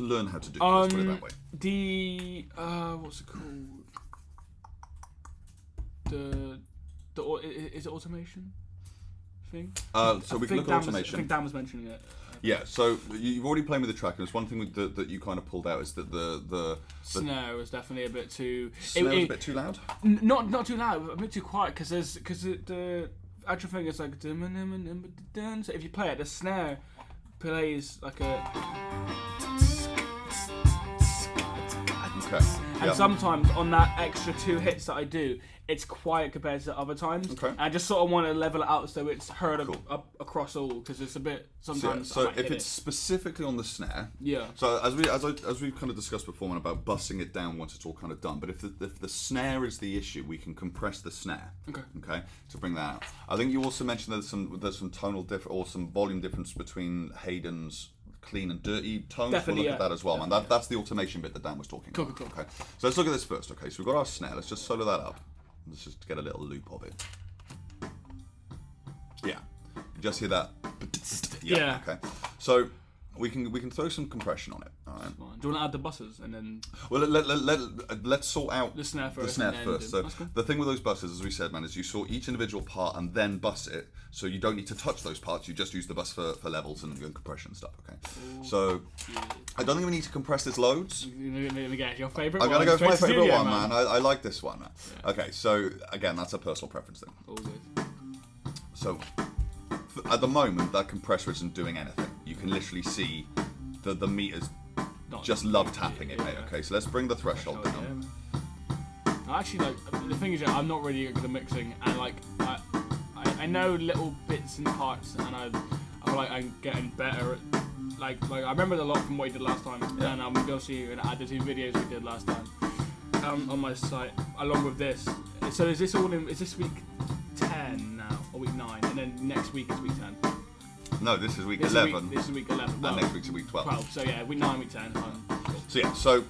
learn how to do. Let's put it that way. The what's it called? Is it automation thing? So we can look at automation. I think Dan was mentioning it. Yeah, so you've already played with the track, and it's one thing that you kind of pulled out is that the snare was definitely a bit too. Snare was a bit too loud. Not too loud, a bit too quiet because the actual thing is like so if you play it, the snare plays like a. Okay. And sometimes on that extra 2 hits that I do, it's quiet compared to other times. Okay. And I just sort of want to level it out so it's heard up across all because it's a bit sometimes. So if it's specifically on the snare, yeah. So as we kind of discussed before, man, about bussing it down once it's all kind of done. But if the snare is the issue, we can compress the snare. Okay. Okay. To bring that out. I think you also mentioned there's some tonal or some volume difference between Hayden's clean and dirty tones. Definitely, we'll look at that as well, man. That's the automation bit that Dan was talking about. Cool. Okay. So let's look at this first. Okay. So we've got our snare. Let's just solo that up. Let's just get a little loop of it. Yeah. You just hear that. Yeah. Okay. So we can throw some compression on it. All right. Do you want to add the buses and then? Well, let's sort out the snare first. So the thing with those buses, as we said, man, is you sort each individual part and then bus it. So you don't need to touch those parts. You just use the bus for levels and compression stuff. Okay. Ooh, so I don't think we need to compress this loads. Let me guess, your favourite. I'm gonna go for my favourite one, man. man. I like this one. Yeah. Okay. So again, that's a personal preference thing. All good. So at the moment, that compressor isn't doing anything. You can literally see the meters just love tapping it, mate. Okay, so let's bring the threshold down. Yeah. Actually, like the thing is, I'm not really good at mixing, and like I know little bits and parts, and I feel like I'm getting better at like I remember a lot from what you did last time, and I'm gonna see you and add the 2 videos we did last time on my site along with this. So is this week 10 now or week 9, and then next week is week 10? No, this is week 11. This is week 11. Well, and next week's week 12. 12. So yeah, week 9, week 10. Cool. So yeah, so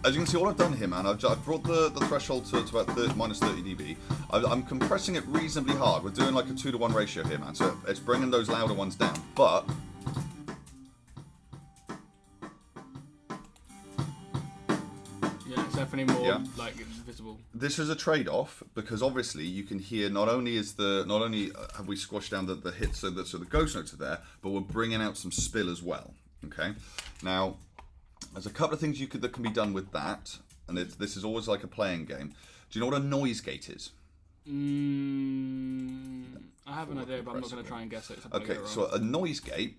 as you can see, all I've done here, man, I've brought the threshold to about minus 30 dB. I'm compressing it reasonably hard. We're doing like a 2-to-1 ratio here, man. So it's bringing those louder ones down, but yeah, it's definitely more like visible. This is a trade-off because obviously you can hear not only have we squashed down the hits so the ghost notes are there, but we're bringing out some spill as well. Okay, now there's a couple of things that can be done with that, and this is always like a playing game. Do you know what a noise gate is? I have an idea, but I'm not going to try and guess it. Okay, so a noise gate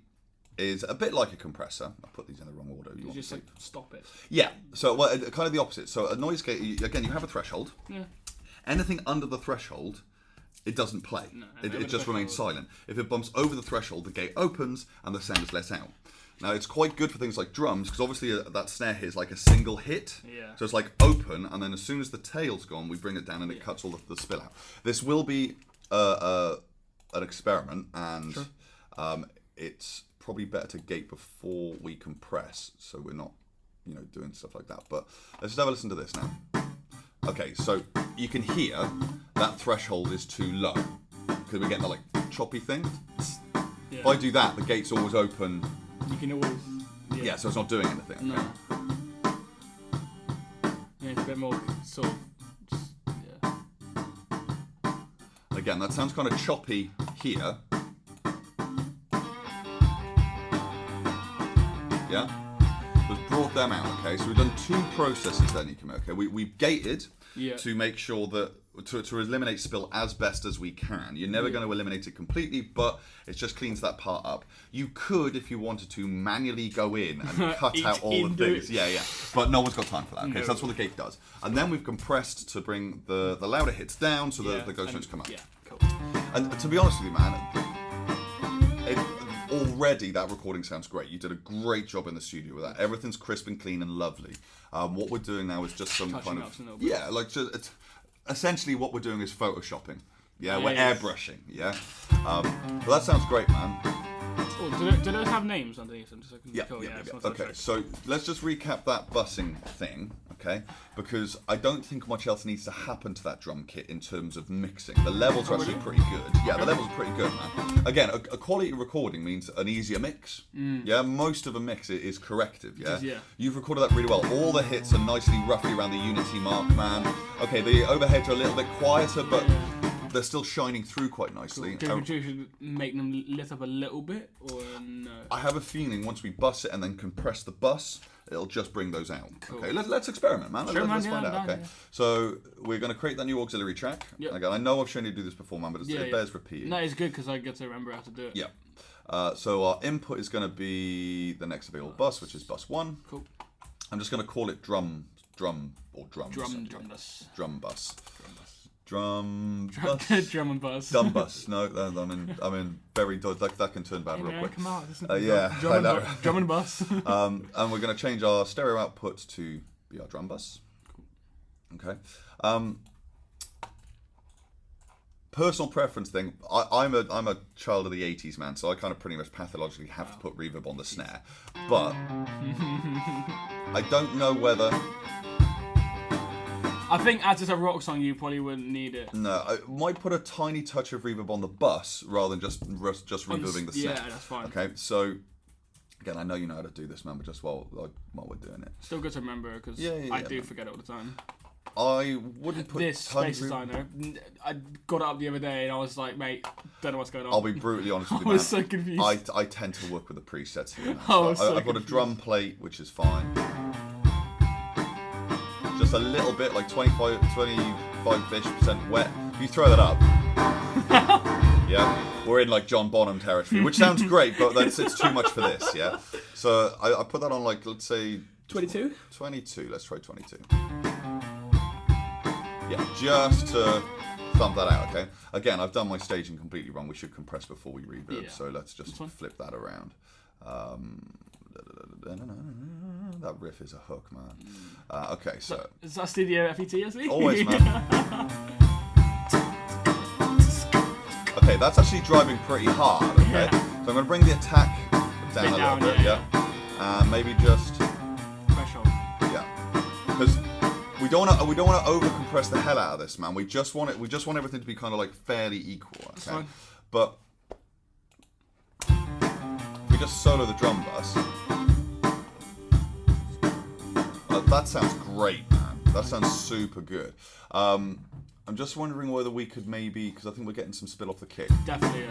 is a bit like a compressor. I put these in the wrong order. You just like stop it. Yeah. So kind of the opposite. So a noise gate, again, you have a threshold. Yeah. Anything under the threshold, it doesn't play. No, it just remains silent. If it bumps over the threshold, the gate opens and the sound is let out. Now it's quite good for things like drums because obviously that snare hit is like a single hit. Yeah. So it's like open, and then as soon as the tail's gone, we bring it down and it cuts all the spill out. This will be an experiment, and it's probably better to gate before we compress, so we're not, doing stuff like that. But let's just have a listen to this now. Okay, so you can hear that threshold is too low because we're getting that like choppy thing. Yeah. If I do that, the gate's always open. You can always. Yeah, so it's not doing anything. Okay? No. Yeah, it's a bit more sort of. Just, yeah. Again, that sounds kind of choppy here. Yeah? We've brought them out, okay? So we've done 2 processes then, okay? We've gated to make sure that, to eliminate spill as best as we can. You're never going to eliminate it completely, but it just cleans that part up. You could, if you wanted to, manually go in and cut out all the things. Yeah. But no one's got time for that, okay? No. So that's what the gate does. And then we've compressed to bring the louder hits down so the ghost notes come up. Yeah, cool. And to be honest with you, man, already that recording sounds great. You did a great job in the studio with that. Everything's crisp and clean and lovely. What we're doing now is just some Touching kind up of some little bits. like it's essentially what we're doing is photoshopping. Yeah, we're Yes. airbrushing. Yeah, but that sounds great, man. Oh, do those have names underneath them? Just so I can Yeah. cool, Okay, so let's just recap that bussing thing. okay? Because I don't think much else needs to happen to that drum kit in terms of mixing. The levels are actually pretty good. Yeah, the levels are pretty good, man. Again, a quality recording means an easier mix. Yeah, most of a mix is corrective, yeah? Yeah. You've recorded that really well. All the hits are nicely roughly around the unity mark, man. Okay, the overheads are a little bit quieter, but they're still shining through quite nicely. Do you think you should make them lit up a little bit, or no? I have a feeling once we bus it and then compress the bus, it'll just bring those out. Cool. Okay, let's experiment, man. Sure, Let's man, find yeah, out. I'm down, Okay, yeah. so we're going to create that new auxiliary track. Yep. Again, I know I've shown you to do this before, man, but Yeah, it bears repeating. No, it's good because I get to remember how to do it. Yeah. So our input is going to be the next available bus, which is bus 1. Cool. I'm just going to call it drum or drums. Drum bus. Drum bus. Drum bus. Drum and bus. Dumb bus. No, I'm in very that can turn bad Hey, real man, quick. come on. This is Yeah, I know. Drum and bus. And we're going to change our stereo output to be our drum bus. Okay. Personal preference thing. I'm a child of the 80s, man, so I kind of pretty much pathologically have to put reverb on the snare. But I don't know whether. I think as it's a rock song, you probably wouldn't need it. No, I might put a tiny touch of reverb on the bus rather than just reverbing the snare. Yeah, that's fine. Okay, so again, I know you know how to do this, man, but just while we're doing it, Still good to remember because I do forget it all the time. I wouldn't put This Space Designer, I got it up the other day and I was like, mate, don't know what's going on. I'll be brutally honest with you, I man. was so confused. I tend to work with the presets here. Man. I was so I've got a confused. drum plate, which is fine. Just a little bit, like 25-ish% wet. If you throw that up, yeah, we're in like John Bonham territory, which sounds great, but it's too much for this, yeah. So I put that on like, let's say 22? 22. Let's try 22. Yeah, just to thump that out, okay? Again, I've done my staging completely wrong. We should compress before we reverb, Yeah. so let's just flip that around. That riff is a hook, man. Okay, so... Is that Studio FET, actually? Always, man. Okay, that's actually driving pretty hard, okay? Yeah. So I'm going to bring the attack down a little bit, yeah. Maybe just... Threshold. Yeah, because we don't want to over compress the hell out of this, man. We just want everything to be kind of like fairly equal. Okay? Fine. But if we just solo the drum bus, that sounds great, man. That sounds super good. I'm just wondering whether we could maybe, because I think we're getting some spill off the kick. Definitely,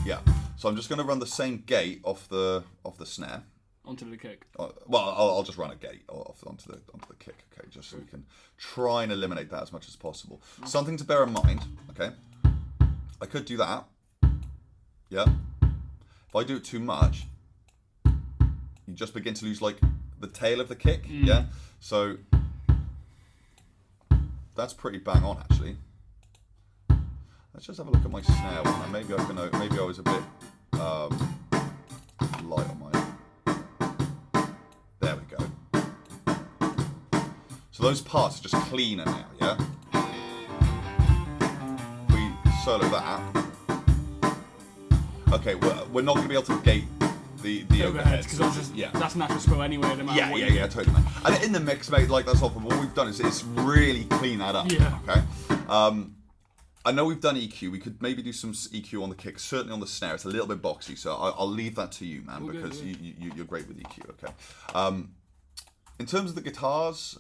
Yeah. So I'm just going to run the same gate off the snare. onto the kick. Well, I'll just run a gate onto the kick, okay, just so we can try and eliminate that as much as possible. Something to bear in mind, okay? I could do that, yeah. If I do it too much, you just begin to lose like the tail of the kick, yeah. So that's pretty bang on, actually. Let's just have a look at my snare one. Maybe I was a bit light on my. There we go. So those parts are just cleaner now, yeah? If we solo that. Okay, we're not going to be able to gate the overheads. Because that's natural spill anyway, no matter what you Yeah, totally, man. And in the mix, mate, like that's all. What we've done is really clean that up. Yeah. Okay. I know we've done EQ. We could maybe do some EQ on the kick, certainly on the snare. It's a little bit boxy, so I'll leave that to you, man, because you're great with EQ. Okay. In terms of the guitars,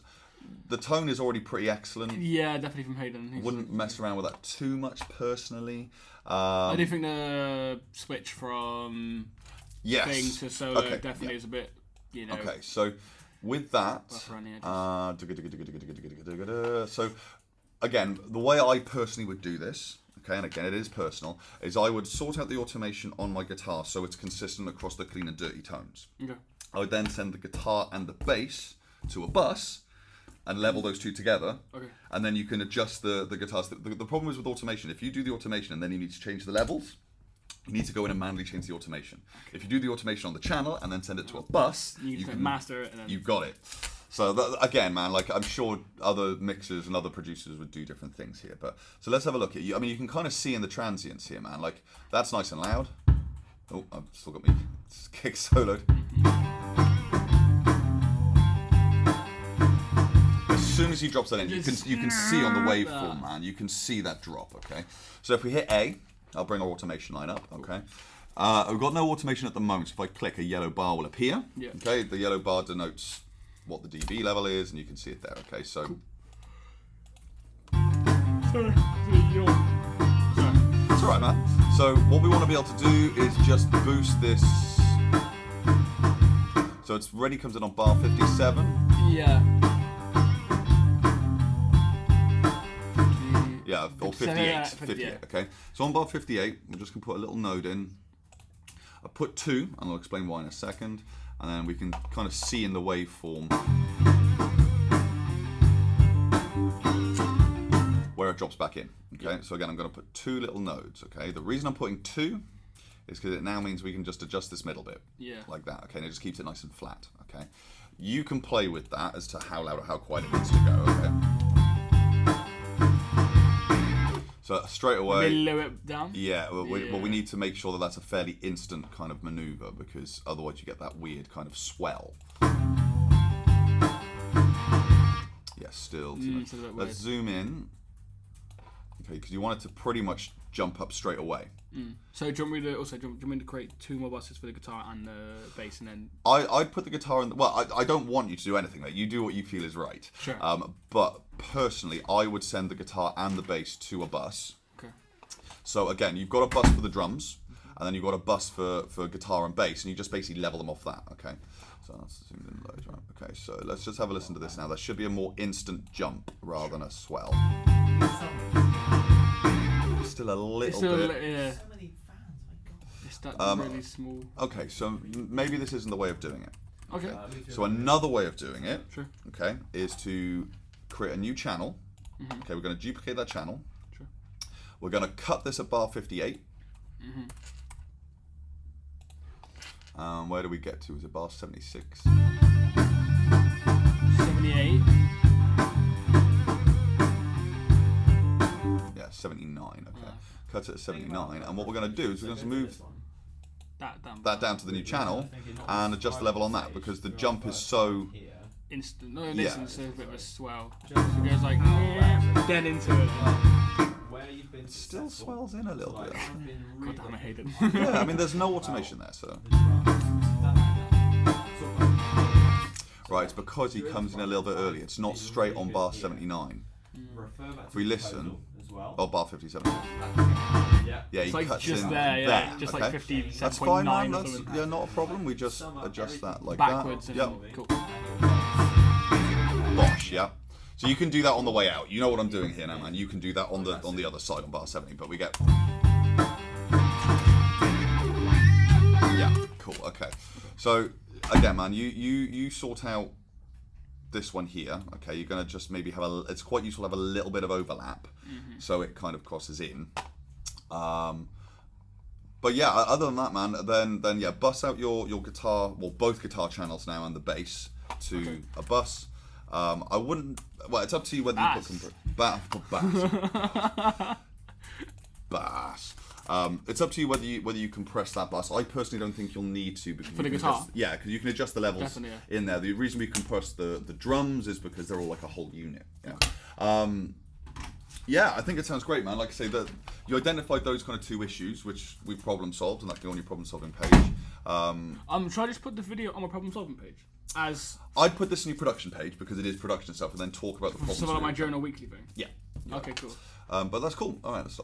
the tone is already pretty excellent. Yeah, definitely from Hayden. Wouldn't mess around with that too much personally. I do think the switch from thing to solo definitely is a bit, you know. Okay, so with that, rough around the edges. so again, the way I personally would do this, okay, and again it is personal, is I would sort out the automation on my guitar so it's consistent across the clean and dirty tones. Okay. I would then send the guitar and the bass to a bus and level those two together. Okay. And then you can adjust the guitars. The problem is with automation, if you do the automation and then you need to change the levels, you need to go in and manually change the automation. If you do the automation on the channel and then send it to a bus, you can master it and then... You've got it. So again, man, like I'm sure other mixers and other producers would do different things here. But so let's have a look at you. I mean, you can kind of see in the transients here, man. Like that's nice and loud. Oh, I've still got me kick soloed. This soon as he drops that in, you can see on the waveform, man. You can see that drop. Okay. So if we hit A, I'll bring our automation line up. Okay. We've got no automation at the moment. So if I click, a yellow bar will appear. Yeah. Okay. The yellow bar denotes what the dB level is, and you can see it there. Okay. So. Cool. Sorry. It's alright, man. So what we want to be able to do is just boost this. So it's ready, comes in on bar 57. Yeah. Yeah, or 58. 58, okay. So on bar 58, we're just going to put a little node in. I put 2, and I'll explain why in a second. And then we can kind of see in the waveform where it drops back in. Okay, so again, I'm going to put 2 little nodes. Okay, the reason I'm putting 2 is because it now means we can just adjust this middle bit. Yeah. Like that. Okay, and it just keeps it nice and flat. Okay, you can play with that as to how loud or how quiet it needs to go. Okay. So straight away. Lower it down. Yeah, well, we need to make sure that that's a fairly instant kind of maneuver, because otherwise you get that weird kind of swell. Yeah, still too much. Let's zoom in. Okay, because you want it to pretty much jump up straight away. So do you want me to do you want me to create 2 more buses for the guitar and the bass, and then? I'd put the guitar in. Well, I don't want you to do anything, mate. You do what you feel is right. Sure. But personally, I would send the guitar and the bass to a bus. Okay. So again, you've got a bus for the drums, and then you've got a bus for guitar and bass, and you just basically level them off that. Okay. So that's zoomed in loads, right? Okay. So let's just have a listen to this now. There should be a more instant jump rather than a swell. Still a little bit. Yeah. So many fans, my God. It's that really small. Okay, so maybe this isn't the way of doing it. Okay. So another way of doing it, Sure. okay, is to create a new channel. Okay, we're going to duplicate that channel. Sure. We're going to cut this at bar 58. Where do we get to? Is it bar 76? 78. Yeah, 79. Okay. Cut it at 79. And what we're going to do is we're going to move that down to the new channel and adjust the level on that, because the jump is so Instant. No, Yeah. listen, it's a bit of a swell. So it goes like dead into it. it still swells in a little bit. God damn, I hate it. Yeah, I mean, there's no automation there, so. Right, it's because he comes in a little bit early. It's not straight on bar 79. If we listen, oh, bar 57. Yeah, he It's like cuts just in there, yeah. Just okay. like 57.9 That's fine, man. or That's something. yeah, not a problem. We just adjust that like Backwards that. and Yep. cool. Bosh, yeah. So you can do that on the way out. You know what I'm doing here now, man. You can do that on the other side on bar 70, but we get. Yeah, cool. Okay. So again, man, you sort out this one here. Okay, you're gonna just maybe have a. It's quite useful to have a little bit of overlap, so it kind of crosses in. But yeah, other than that, man, then yeah, bus out your guitar, well, both guitar channels now and the bass to a bus. I wouldn't. Well, it's up to you whether you put bass. Bass. It's up to you whether you compress that bus. I personally don't think you'll need to, because For the guitar? Yeah, because you can adjust the levels Definitely, in there. The reason we compress the drums is because they're all like a whole unit. Yeah. Yeah, I think it sounds great, man. Like I say, that you identified those kind of 2 issues, which we've problem solved, and that's on your problem solving page. Should I just put the video on my problem solving page? As I'd put this in your production page because it is production stuff, and then talk about the problems. sort of like my journal weekly thing. Yeah. Okay, cool. But that's cool. All right, let's stop.